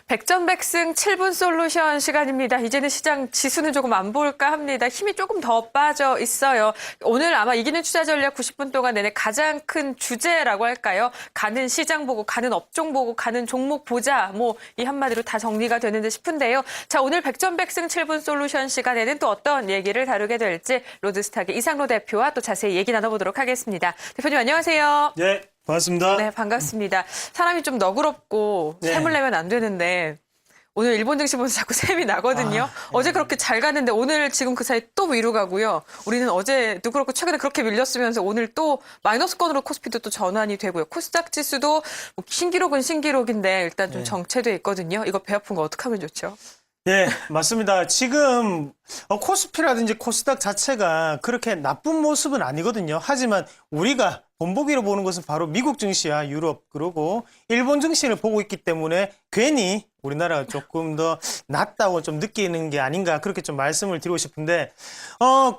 백전백승 7분 솔루션 시간입니다. 이제는 시장 지수는 조금 안 볼까 합니다. 힘이 조금 더 빠져 있어요. 오늘 아마 이기는 투자 전략 90분 동안 내내 가장 큰 주제라고 할까요? 가는 시장 보고, 가는 업종 보고, 가는 종목 보자. 이 한마디로 다 정리가 되는데 싶은데요. 자, 오늘 백전백승 7분 솔루션 시간에는 또 어떤 얘기를 다루게 될지 로드스탁의 이상로 대표와 또 자세히 얘기 나눠보도록 하겠습니다. 대표님 안녕하세요. 네, 반갑습니다. 네, 반갑습니다. 사람이 좀 너그럽고 네. 샘을 내면 안 되는데 오늘 일본 증시 보면서 자꾸 샘이 나거든요. 어제 그렇게 잘 갔는데 오늘 지금 그 사이 또 위로 가고요. 우리는 어제도 그렇고 최근에 그렇게 밀렸으면서 오늘 또 마이너스권으로 코스피도 또 전환이 되고요. 코스닥 지수도 신기록은 신기록인데 일단 좀 정체돼 있거든요. 이거 배 아픈 거 어떻게 하면 좋죠? 네, 맞습니다. 지금 코스피라든지 코스닥 자체가 그렇게 나쁜 모습은 아니거든요. 하지만 우리가 본보기로 보는 것은 바로 미국 증시와 유럽 그리고 일본 증시를 보고 있기 때문에 괜히 우리나라가 조금 더 낫다고 좀 느끼는 게 아닌가 그렇게 좀 말씀을 드리고 싶은데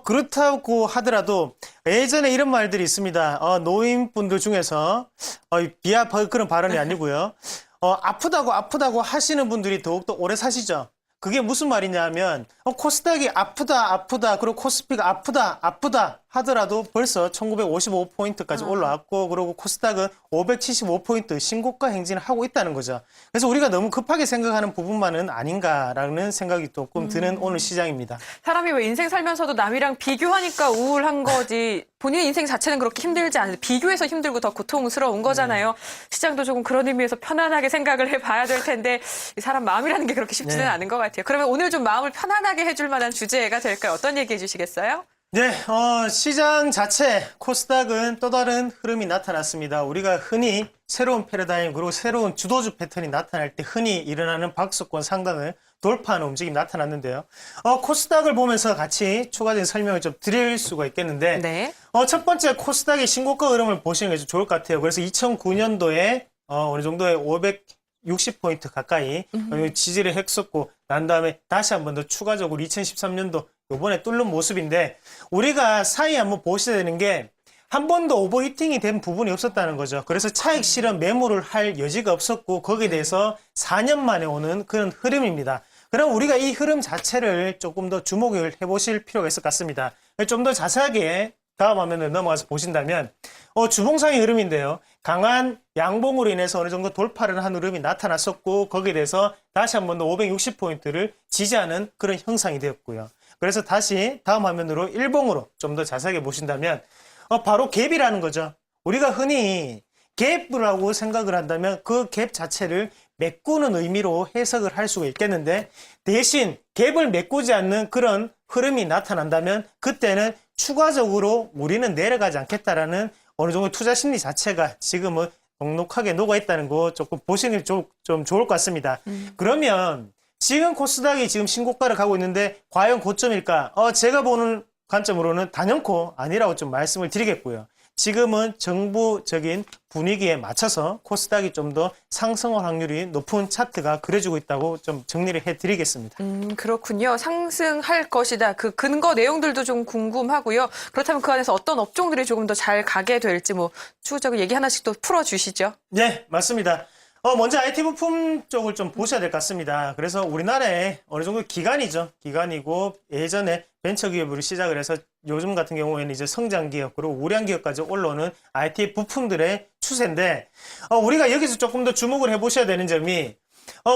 그렇다고 하더라도 예전에 이런 말들이 있습니다. 노인분들 중에서 비하 그런 발언이 아니고요. 아프다고 하시는 분들이 더욱더 오래 사시죠. 그게 무슨 말이냐면 코스닥이 아프다 그리고 코스피가 아프다 하더라도 벌써 1955포인트까지 올라왔고 그리고 코스닥은 575포인트 신고가 행진을 하고 있다는 거죠. 그래서 우리가 너무 급하게 생각하는 부분만은 아닌가라는 생각이 조금 드는 오늘 시장입니다. 사람이 왜 인생 살면서도 남이랑 비교하니까 우울한 거지 본인의 인생 자체는 그렇게 힘들지 않은데 비교해서 힘들고 더 고통스러운 거잖아요. 시장도 조금 그런 의미에서 편안하게 생각을 해봐야 될 텐데 이 사람 마음이라는 게 그렇게 쉽지는 않은 것 같아요. 그러면 오늘 좀 마음을 편안하게 해줄 만한 주제가 될까요? 어떤 얘기 해주시겠어요? 네, 시장 자체 코스닥은 또 다른 흐름이 나타났습니다. 우리가 흔히 새로운 패러다임 그리고 새로운 주도주 패턴이 나타날 때 흔히 일어나는 박스권 상단을 돌파하는 움직임이 나타났는데요. 코스닥을 보면서 같이 추가적인 설명을 좀 드릴 수가 있겠는데 네. 첫 번째 코스닥의 신고가 흐름을 보시는 게 좀 좋을 것 같아요. 그래서 2009년도에 어느 정도의 560포인트 가까이 지지를 했었고 난 다음에 다시 한 번 더 추가적으로 2013년도 이번에 뚫는 모습인데 우리가 사이에 한번 보셔야 되는 게 한 번도 오버히팅이 된 부분이 없었다는 거죠. 그래서 차익 실현 매물을 할 여지가 없었고 거기에 대해서 4년 만에 오는 그런 흐름입니다. 그럼 우리가 이 흐름 자체를 조금 더 주목을 해보실 필요가 있을 것 같습니다. 좀 더 자세하게 다음 화면을 넘어가서 보신다면 주봉상의 흐름인데요. 강한 양봉으로 인해서 어느 정도 돌파를 한 흐름이 나타났었고 거기에 대해서 다시 한 번 더 560포인트를 지지하는 그런 형상이 되었고요. 그래서 다시 다음 화면으로 일봉으로 좀 더 자세하게 보신다면 바로 갭이라는 거죠. 우리가 흔히 갭이라고 생각을 한다면 그 갭 자체를 메꾸는 의미로 해석을 할 수가 있겠는데 대신 갭을 메꾸지 않는 그런 흐름이 나타난다면 그때는 추가적으로 우리는 내려가지 않겠다라는 어느 정도 투자 심리 자체가 지금은 넉넉하게 녹아있다는 거 조금 보시는 게 좀 좋을 것 같습니다. 그러면 지금 코스닥이 지금 신고가를 가고 있는데 과연 고점일까? 제가 보는 관점으로는 단연코 아니라고 좀 말씀을 드리겠고요. 지금은 정부적인 분위기에 맞춰서 코스닥이 좀 더 상승할 확률이 높은 차트가 그려지고 있다고 좀 정리를 해드리겠습니다. 그렇군요. 상승할 것이다. 그 근거 내용들도 좀 궁금하고요. 그렇다면 그 안에서 어떤 업종들이 조금 더 잘 가게 될지 추구적인 얘기 하나씩 또 풀어주시죠. 네, 맞습니다. 먼저 IT 부품 쪽을 좀 보셔야 될 것 같습니다. 그래서 우리나라에 어느 정도 기간이고 예전에 벤처기업으로 시작을 해서 요즘 같은 경우에는 이제 성장기업 그리고 우량기업까지 올라오는 IT 부품들의 추세인데 우리가 여기서 조금 더 주목을 해보셔야 되는 점이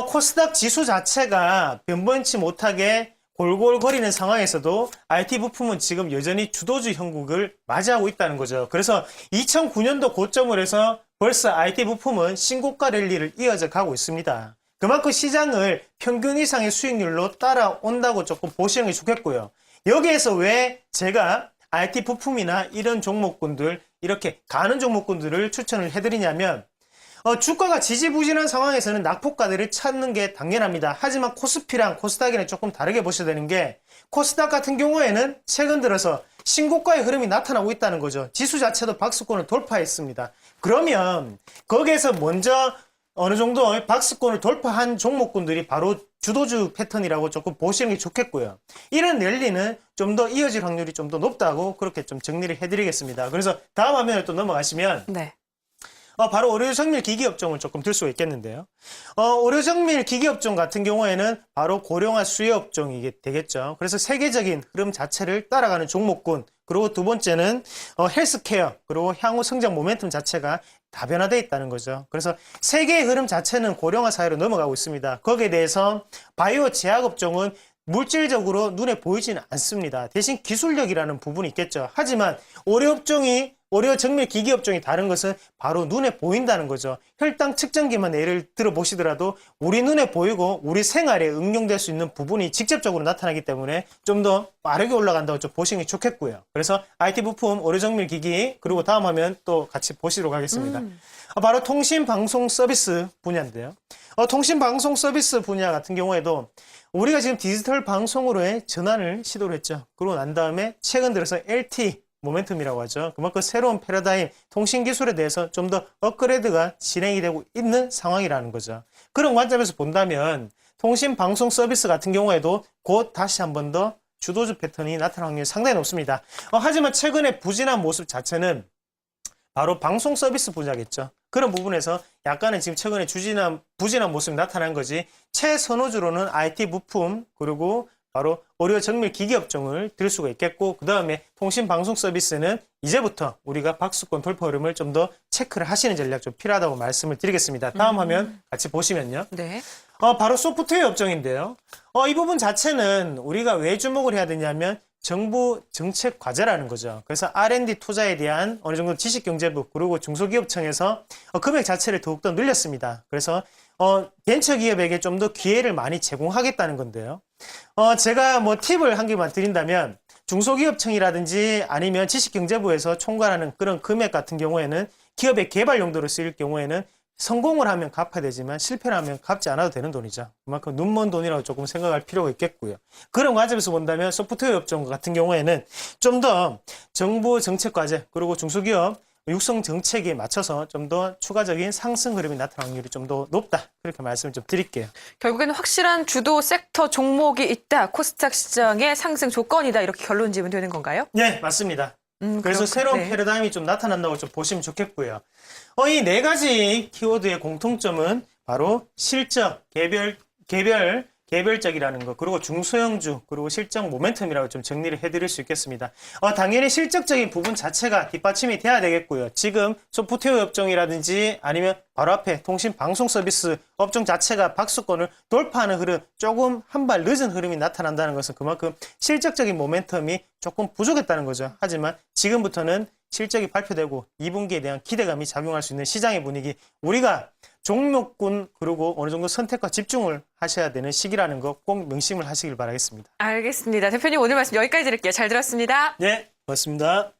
코스닥 지수 자체가 변변치 못하게 골골거리는 상황에서도 IT 부품은 지금 여전히 주도주 형국을 맞이하고 있다는 거죠. 그래서 2009년도 고점을 해서 벌써 IT 부품은 신고가 랠리를 이어져 가고 있습니다. 그만큼 시장을 평균 이상의 수익률로 따라온다고 조금 보시는 게 좋겠고요. 여기에서 왜 제가 IT 부품이나 이런 종목군들, 이렇게 가는 종목군들을 추천을 해드리냐면 주가가 지지부진한 상황에서는 낙폭가들을 찾는 게 당연합니다. 하지만 코스피랑 코스닥이랑 조금 다르게 보셔야 되는 게 코스닥 같은 경우에는 최근 들어서 신고가의 흐름이 나타나고 있다는 거죠. 지수 자체도 박스권을 돌파했습니다. 그러면 거기에서 먼저 어느 정도 박스권을 돌파한 종목군들이 바로 주도주 패턴이라고 조금 보시는 게 좋겠고요. 이런 랠리는 좀 더 이어질 확률이 좀 더 높다고 그렇게 좀 정리를 해드리겠습니다. 그래서 다음 화면에 또 넘어가시면 네. 바로 의료정밀 기기업종을 조금 들 수가 있겠는데요. 의료정밀 기기업종 같은 경우에는 바로 고령화 수요업종이 되겠죠. 그래서 세계적인 흐름 자체를 따라가는 종목군, 그리고 두 번째는 헬스케어, 그리고 향후 성장 모멘텀 자체가 다변화되어 있다는 거죠. 그래서 세계의 흐름 자체는 고령화 사회로 넘어가고 있습니다. 거기에 대해서 바이오 제약업종은 물질적으로 눈에 보이지는 않습니다. 대신 기술력이라는 부분이 있겠죠. 하지만 의료 정밀 기기 업종이 다른 것은 바로 눈에 보인다는 거죠. 혈당 측정기만 예를 들어 보시더라도 우리 눈에 보이고 우리 생활에 응용될 수 있는 부분이 직접적으로 나타나기 때문에 좀 더 빠르게 올라간다고 좀 보시는 게 좋겠고요. 그래서 IT 부품, 의료 정밀 기기, 그리고 다음 화면 또 같이 보시도록 하겠습니다. 바로 통신 방송 서비스 분야인데요. 통신 방송 서비스 분야 같은 경우에도 우리가 지금 디지털 방송으로의 전환을 시도를 했죠. 그러고 난 다음에 최근 들어서 LTE 모멘텀이라고 하죠. 그만큼 새로운 패러다임, 통신 기술에 대해서 좀 더 업그레이드가 진행이 되고 있는 상황이라는 거죠. 그런 관점에서 본다면 통신 방송 서비스 같은 경우에도 곧 다시 한 번 더 주도주 패턴이 나타날 확률이 상당히 높습니다. 하지만 최근에 부진한 모습 자체는 바로 방송 서비스 분야겠죠. 그런 부분에서 약간은 지금 최근에 부진한 모습이 나타난 거지, 최선호주로는 IT 부품, 그리고 바로 의료 정밀 기기 업종을 들 수가 있겠고, 그 다음에 통신 방송 서비스는 이제부터 우리가 박수권 돌파 흐름을 좀 더 체크를 하시는 전략 좀 필요하다고 말씀을 드리겠습니다. 다음 화면 같이 보시면요. 네. 바로 소프트웨어 업종인데요. 이 부분 자체는 우리가 왜 주목을 해야 되냐면 정부 정책 과제라는 거죠. 그래서 R&D 투자에 대한 어느 정도 지식경제부, 그리고 중소기업청에서 금액 자체를 더욱더 늘렸습니다. 그래서 벤처기업에게 좀 더 기회를 많이 제공하겠다는 건데요. 제가 팁을 한 개만 드린다면, 중소기업청이라든지 아니면 지식경제부에서 총괄하는 그런 금액 같은 경우에는 기업의 개발 용도로 쓰일 경우에는 성공을 하면 갚아야 되지만 실패를 하면 갚지 않아도 되는 돈이죠. 그만큼 눈먼 돈이라고 조금 생각할 필요가 있겠고요. 그런 관점에서 본다면 소프트웨어 업종 같은 경우에는 좀 더 정부 정책 과제, 그리고 중소기업 육성 정책에 맞춰서 좀 더 추가적인 상승 흐름이 나타날 확률이 좀 더 높다. 그렇게 말씀을 좀 드릴게요. 결국에는 확실한 주도 섹터 종목이 있다. 코스닥 시장의 상승 조건이다. 이렇게 결론 지으면 되는 건가요? 네, 맞습니다. 그래서 새로운 패러다임이 좀 나타난다고 좀 보시면 좋겠고요. 이 네 가지 키워드의 공통점은 바로 실적, 개별적이라는 것, 그리고 중소형주, 그리고 실적 모멘텀이라고 좀 정리를 해드릴 수 있겠습니다. 당연히 실적적인 부분 자체가 뒷받침이 돼야 되겠고요. 지금 소프트웨어 업종이라든지 아니면 바로 앞에 통신 방송 서비스 업종 자체가 박수권을 돌파하는 흐름, 조금 한 발 늦은 흐름이 나타난다는 것은 그만큼 실적적인 모멘텀이 조금 부족했다는 거죠. 하지만 지금부터는 실적이 발표되고 2분기에 대한 기대감이 작용할 수 있는 시장의 분위기, 우리가 종목군, 그리고 어느 정도 선택과 집중을 하셔야 되는 시기라는 거 꼭 명심을 하시길 바라겠습니다. 알겠습니다. 대표님 오늘 말씀 여기까지 드릴게요. 잘 들었습니다. 네, 고맙습니다.